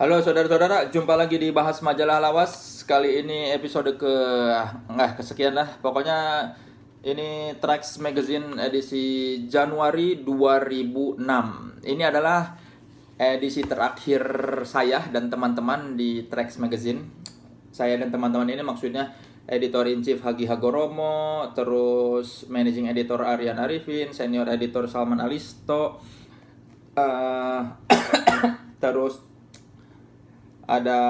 Halo saudara-saudara, jumpa lagi di Bahas Majalah Lawas. Kali ini episode kesekian lah. Pokoknya ini Trax Magazine edisi Januari 2006. Ini adalah edisi terakhir saya dan teman-teman di Trax Magazine. Saya dan teman-teman ini maksudnya Editor in Chief Hagi Hagoromo, terus Managing Editor Aryan Arifin, Senior Editor Salman Alisto, terus ada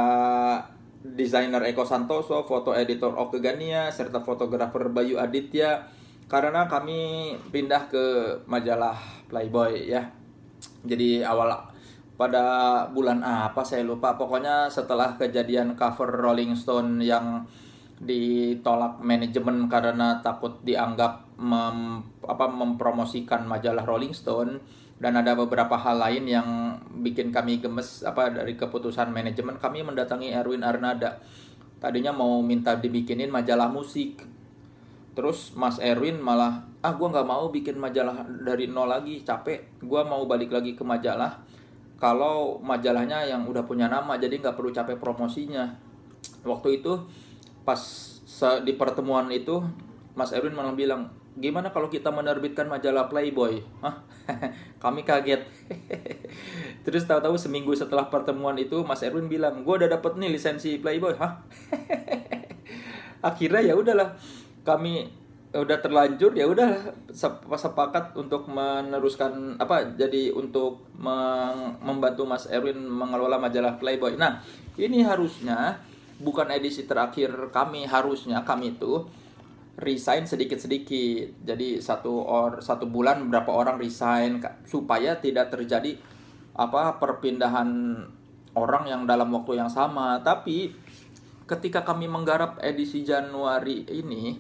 desainer Eko Santoso, foto editor Oke Gania, serta fotografer Bayu Aditya. Karena kami pindah ke majalah Playboy ya. Jadi pada bulan apa saya lupa. Pokoknya setelah kejadian cover Rolling Stone yang ditolak manajemen karena takut dianggap mempromosikan majalah Rolling Stone, dan ada beberapa hal lain yang bikin kami gemes dari keputusan manajemen. Kami mendatangi Erwin Arnada. Tadinya mau minta dibikinin majalah musik. Terus Mas Erwin malah, gue nggak mau bikin majalah dari nol lagi, capek. Gue mau balik lagi ke majalah kalau majalahnya yang udah punya nama, jadi nggak perlu capek promosinya. Waktu itu pas di pertemuan itu Mas Erwin malah bilang, gimana kalau kita menerbitkan majalah Playboy? Hah? Kami kaget. Terus tahu-tahu seminggu setelah pertemuan itu Mas Erwin bilang, gue udah dapet nih lisensi Playboy. Hah? Akhirnya ya udahlah, kami udah terlanjur, ya udah sepakat untuk meneruskan jadi untuk membantu Mas Erwin mengelola majalah Playboy. Nah, ini harusnya bukan edisi terakhir kami, harusnya kami itu resign sedikit-sedikit. Jadi satu bulan berapa orang resign supaya tidak terjadi perpindahan orang yang dalam waktu yang sama. Tapi ketika kami menggarap edisi Januari ini,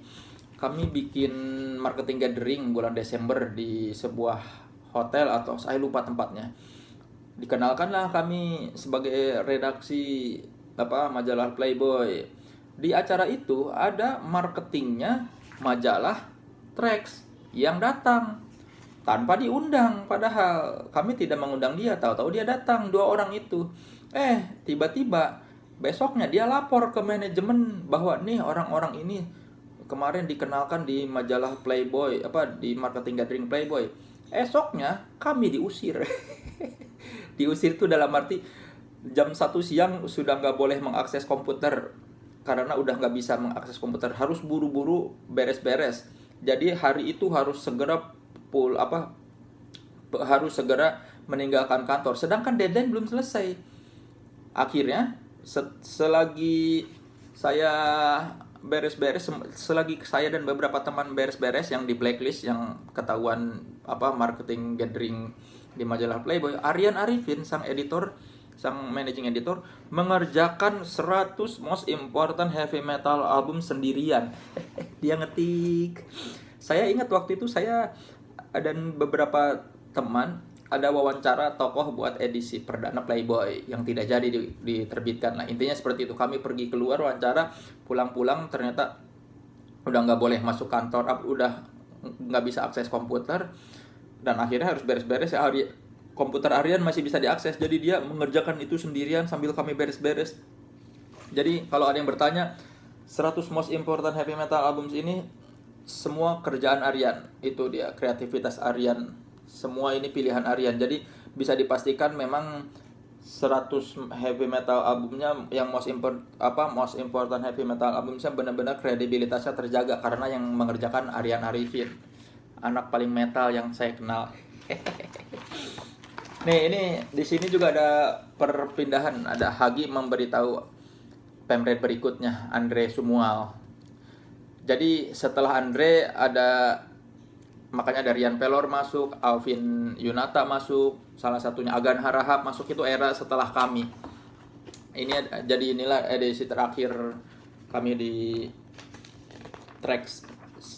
kami bikin marketing gathering bulan Desember di sebuah hotel atau saya lupa tempatnya. Dikenalkanlah kami sebagai redaksi majalah Playboy. Di acara itu ada marketingnya majalah Trax yang datang tanpa diundang, padahal kami tidak mengundang dia. Tahu-tahu dia datang, 2 orang itu. Tiba-tiba besoknya dia lapor ke manajemen bahwa nih orang-orang ini kemarin dikenalkan di majalah Playboy, di marketing gathering Playboy. Esoknya kami diusir. Diusir itu dalam arti jam 1 siang sudah nggak boleh mengakses komputer, karena udah nggak bisa mengakses komputer, harus buru-buru beres-beres. Jadi hari itu harus segera harus segera meninggalkan kantor, sedangkan deadline belum selesai. Akhirnya selagi saya beres-beres, selagi saya dan beberapa teman beres-beres yang di blacklist, yang ketahuan marketing gathering di majalah Playboy, Aryan Arifin sang managing editor mengerjakan 100 most important heavy metal album sendirian. Dia ngetik. Saya ingat waktu itu saya dan beberapa teman ada wawancara tokoh buat edisi perdana Playboy yang tidak jadi diterbitkan. Nah, intinya seperti itu. Kami pergi keluar wawancara, pulang-pulang ternyata udah nggak boleh masuk kantor, udah nggak bisa akses komputer, dan akhirnya harus beres-beres ya. Komputer Aryan masih bisa diakses, jadi dia mengerjakan itu sendirian sambil kami beres-beres. Jadi kalau ada yang bertanya, 100 most important heavy metal albums ini semua kerjaan Aryan. Itu dia, kreativitas Aryan. Semua ini pilihan Aryan. Jadi bisa dipastikan memang 100 heavy metal albumnya yang most important heavy metal albumnya benar-benar kredibilitasnya terjaga karena yang mengerjakan Aryan Arifin, anak paling metal yang saya kenal. Nih, ini di sini juga ada perpindahan. Ada Hagi memberitahu pemret berikutnya, Andre Sumual. Jadi setelah Andre makanya ada Rian Pelor masuk, Alvin Yunata masuk, salah satunya Agan Harahap masuk. Itu era setelah kami. Inilah edisi terakhir kami di Trax.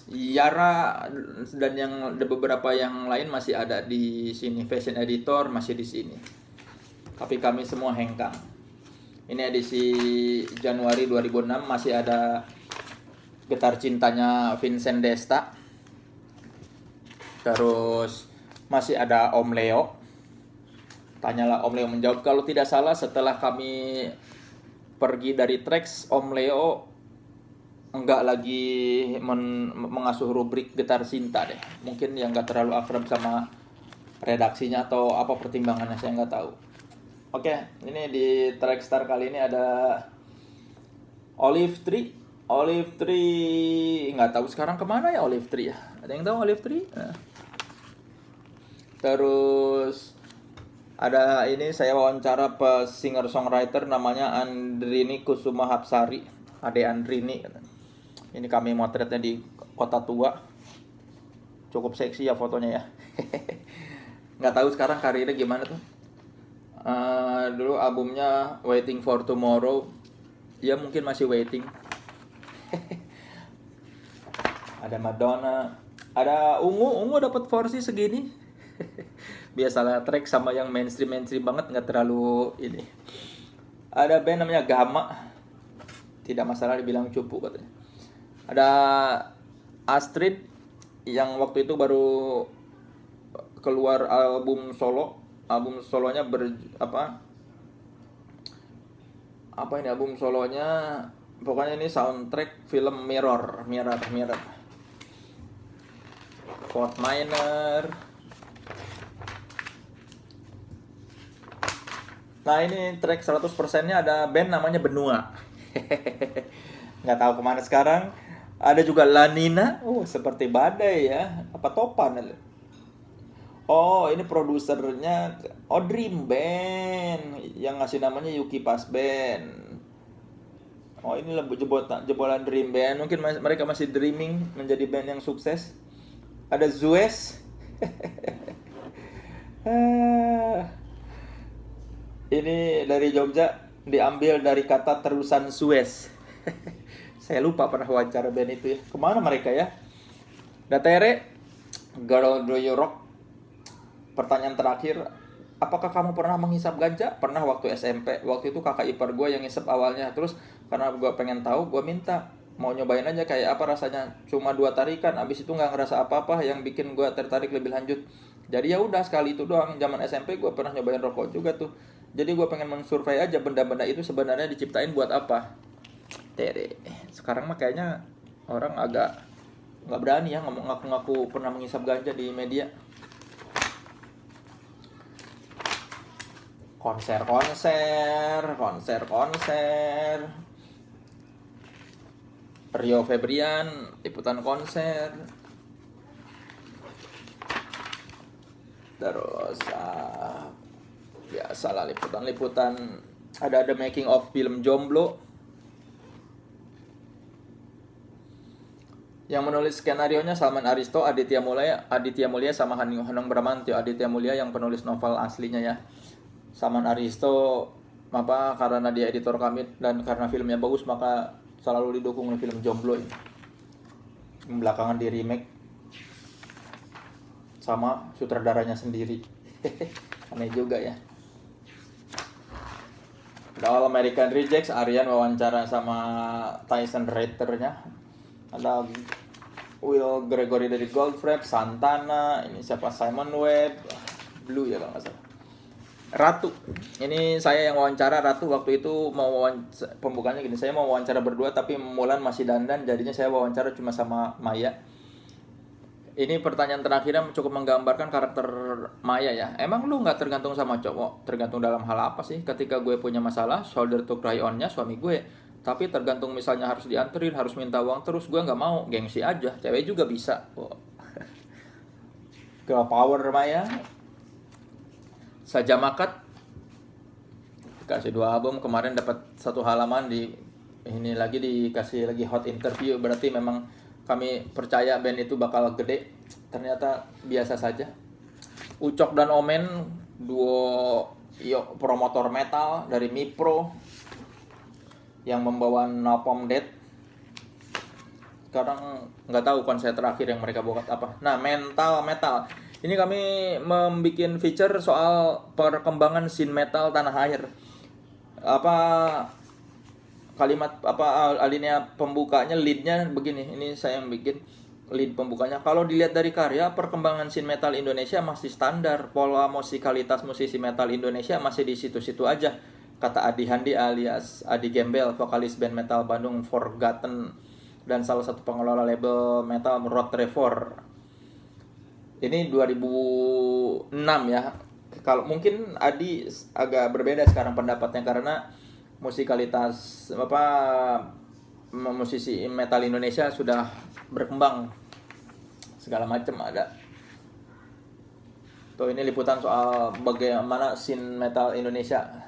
Yara dan ada beberapa yang lain masih ada di sini, fashion editor masih di sini. Tapi kami semua hengkang. Ini edisi Januari 2006, masih ada Getar Cintanya Vincent Desta. Terus masih ada Om Leo. Tanyalah Om Leo menjawab. Kalau tidak salah setelah kami pergi dari Trax, Om Leo enggak lagi mengasuh rubrik Getar Cinta deh. Mungkin yang enggak terlalu akrab sama redaksinya atau apa pertimbangannya, saya nggak tahu. Oke, ini di Trackstar kali ini ada Olive Tree nggak tahu sekarang kemana ya Olive Tree ya. Ada yang tahu Olive Tree? Nah. Terus ada ini saya wawancara singer songwriter namanya Andrini Kusuma Hapsari, Ade Andrini. Ini kami motretnya di Kota Tua. Cukup seksi ya fotonya ya. Nggak tahu sekarang karirnya gimana tuh. Dulu albumnya Waiting for Tomorrow, ya mungkin masih waiting. Ada Madonna, ada Ungu dapat porsi segini. Biasalah track sama yang mainstream banget, nggak terlalu ini. Ada band namanya Gamma, tidak masalah dibilang cupu katanya. Ada Astrid yang waktu itu baru keluar album solonya album solonya pokoknya ini soundtrack film Mirror. Fort Minor. Nah ini track 100%-nya ada band namanya Benua. Nggak tahu kemana sekarang. Ada juga La Nina. Seperti badai ya. Apa topan? Oh, ini produsernya Dream Band yang ngasih namanya Yuki Pas Band. Oh, ini jebolan Dream Band. Mungkin mereka masih dreaming menjadi band yang sukses. Ada Zuez. Ini dari Jogja, diambil dari kata terusan Suez. Saya lupa pernah wawancara band itu ya. Kemana mereka ya? Datere, Girl Do You Rock. Pertanyaan terakhir, apakah kamu pernah menghisap ganja? Pernah waktu SMP. Waktu itu kakak ipar gue yang ngisap awalnya. Terus karena gue pengen tahu, gue minta mau nyobain aja kayak apa rasanya. Cuma 2 tarikan, abis itu nggak ngerasa apa-apa yang bikin gue tertarik lebih lanjut. Jadi ya udah sekali itu doang. Zaman SMP gue pernah nyobain rokok juga tuh. Jadi gue pengen mensurvei aja benda-benda itu sebenarnya diciptain buat apa. Sekarang mah kayaknya orang agak nggak berani ya ngomong ngaku-ngaku pernah menghisap ganja di media. Konser. Rio Febrian, liputan konser. Terus biasalah liputan. Ada making of film Jomblo. Yang menulis skenarionya Salman Aristo, Aditya Mulia sama Hanung Bramantyo. Aditya Mulia yang penulis novel aslinya ya. Salman Aristo karena dia editor kami dan karena filmnya bagus maka selalu didukung oleh film Jomblo ini. Belakangan di remake sama sutradaranya sendiri. Aneh juga ya. The All American Rejects, Aryan wawancara sama Tyson Rater-nya. Ada Will Gregory dari Goldfrapp, Santana, ini siapa, Simon Webb, Blue ya kalau nggak salah. Ratu, ini saya yang wawancara Ratu waktu itu pembukanya gini, saya mau wawancara berdua tapi Mulan masih dandan, jadinya saya wawancara cuma sama Maya. Ini pertanyaan terakhirnya cukup menggambarkan karakter Maya ya. Emang lu nggak tergantung sama cowok? Tergantung dalam hal apa sih? Ketika gue punya masalah, shoulder to cry on-nya suami gue. Tapi tergantung misalnya harus dianterin, harus minta uang terus, gue nggak mau, gengsi aja. Cewek juga bisa. Girl power Maya. Saja Makat dikasih 2 album, kemarin dapat 1 halaman ini lagi dikasih lagi hot interview, berarti memang kami percaya band itu bakal gede. Ternyata biasa saja. Ucok dan Omen, duo promotor metal dari Mipro yang membawa Napalm Death. Sekarang nggak tahu konser terakhir yang mereka buat apa. Nah, Mental Metal. Ini kami membuat feature soal perkembangan scene metal tanah air. Kalimat alinea pembukanya, leadnya begini. Ini saya yang bikin. lead pembukanya. Kalau dilihat dari karya, perkembangan scene metal Indonesia masih standar. Pola musikalitas musisi metal Indonesia masih di situ-situ aja, kata Adi Handi alias Adi Gembel, vokalis band metal Bandung Forgotten dan salah satu pengelola label metal Road Trevor. Ini 2006 ya. Kalau mungkin Adi agak berbeda sekarang pendapatnya karena musikalitas musisi metal Indonesia sudah berkembang segala macam ada. Tuh ini liputan soal bagaimana scene metal Indonesia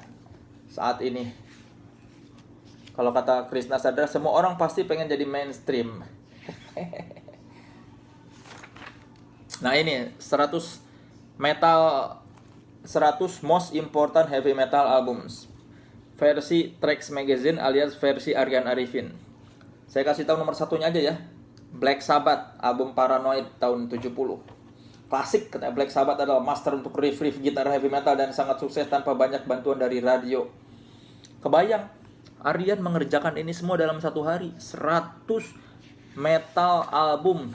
saat ini. Kalau kata Krisna Sadra, semua orang pasti pengen jadi mainstream. Nah ini 100 most important heavy metal albums versi Trax Magazine alias versi Aryan Arifin. Saya kasih tahu nomor satunya aja ya. Black Sabbath, album Paranoid tahun 70. Klasik, katanya Black Sabbath adalah master untuk riff-riff gitar heavy metal dan sangat sukses tanpa banyak bantuan dari radio. Kebayang, Aryan mengerjakan ini semua dalam satu hari. 100 metal album.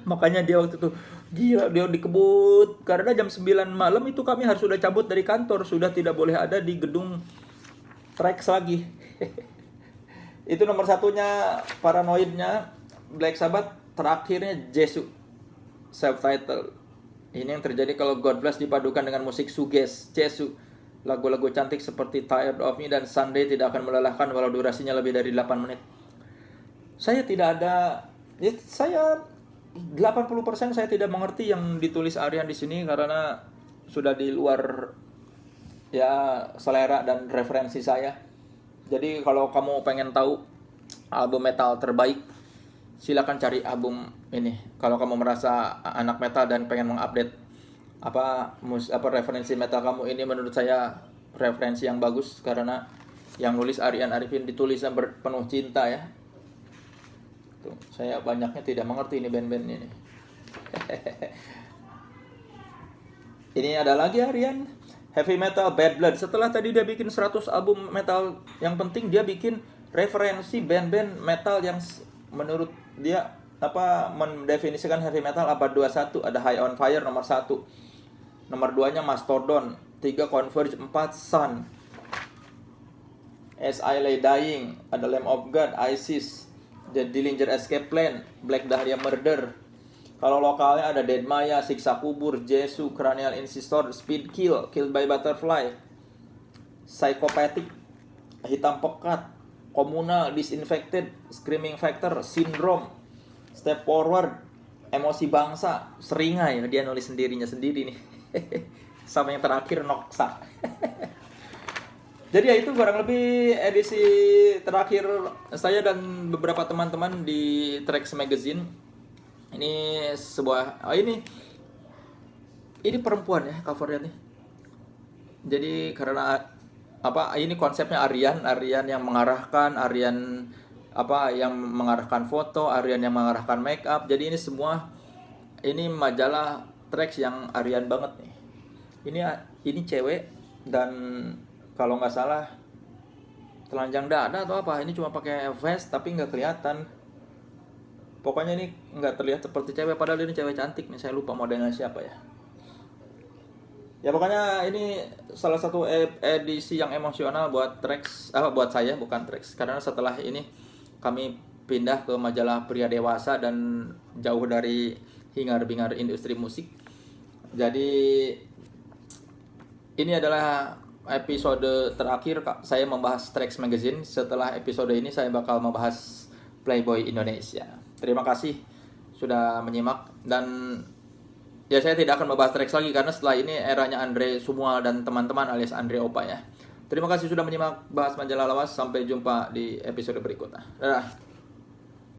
Makanya dia waktu itu gila, dia dikebut karena jam 9 malam itu kami harus sudah cabut dari kantor, sudah tidak boleh ada di gedung Trax lagi. Itu nomor satunya Paranoidnya Black Sabbath, terakhirnya Jesu self-title. Ini yang terjadi kalau God Bless dipadukan dengan musik shoegaze. Jesu, lagu-lagu cantik seperti Tired of Me dan Sunday tidak akan melelahkan walau durasinya lebih dari 8 menit. Saya tidak ada, ya, saya 80% saya tidak mengerti yang ditulis Aryan di sini karena sudah di luar ya selera dan referensi saya. Jadi kalau kamu pengen tahu album metal terbaik, silakan cari album ini. Kalau kamu merasa anak metal dan pengen mengupdate referensi metal kamu, ini menurut saya referensi yang bagus karena yang nulis Aryan Arifin ditulisnya penuh cinta ya. Tuh, saya banyaknya tidak mengerti ini band-band ini. Ini ada lagi Aryan. Heavy metal Bad Blood. Setelah tadi dia bikin 100 album metal yang penting, dia bikin referensi band-band metal yang menurut dia mendefinisikan heavy metal abad 21. Ada High on Fire nomor 1. Nomor 2-nya Mastodon, 3 Converge, 4 Sun. As I Lay Dying, ada Lamb of God, ISIS, The Dillinger Escape Plan, Black Dahlia Murder. Kalau lokalnya ada Dead Maya, Siksa Kubur, Jesu, Cranial Insistor, Speed Kill, Killed by Butterfly, Psychopathic, Hitam Pekat, Komunal, Disinfected, Screaming Factor, Syndrome, Step Forward, Emosi Bangsa, Seringai, dia nulis sendirinya sendiri nih. Sama yang terakhir Noxa. Jadi ya itu kurang lebih edisi terakhir saya dan beberapa teman-teman di Trax Magazine. Ini sebuah ini perempuan ya covernya nih. Jadi karena ini konsepnya Aryan yang mengarahkan, Aryan yang mengarahkan foto, Aryan yang mengarahkan make up. Jadi ini semua ini majalah Trax yang Aryan banget nih. Ini cewek dan kalau nggak salah telanjang dada atau apa. Ini cuma pakai vest tapi nggak kelihatan. Pokoknya ini nggak terlihat seperti cewek, padahal ini cewek cantik nih. Saya lupa modelnya siapa ya. Ya pokoknya ini salah satu edisi yang emosional buat Trax, buat saya, bukan Trax. Karena setelah ini kami pindah ke majalah pria dewasa dan jauh dari hingar-bingar industri musik. Jadi ini adalah episode terakhir saya membahas Trax Magazine. Setelah episode ini saya bakal membahas Playboy Indonesia. Terima kasih sudah menyimak dan ya saya tidak akan membahas Trax lagi karena setelah ini eranya Andre Sumual dan teman-teman alias Andre Opa ya. Terima kasih sudah menyimak bahas majalah lawas. Sampai jumpa di episode berikutnya. Dadah.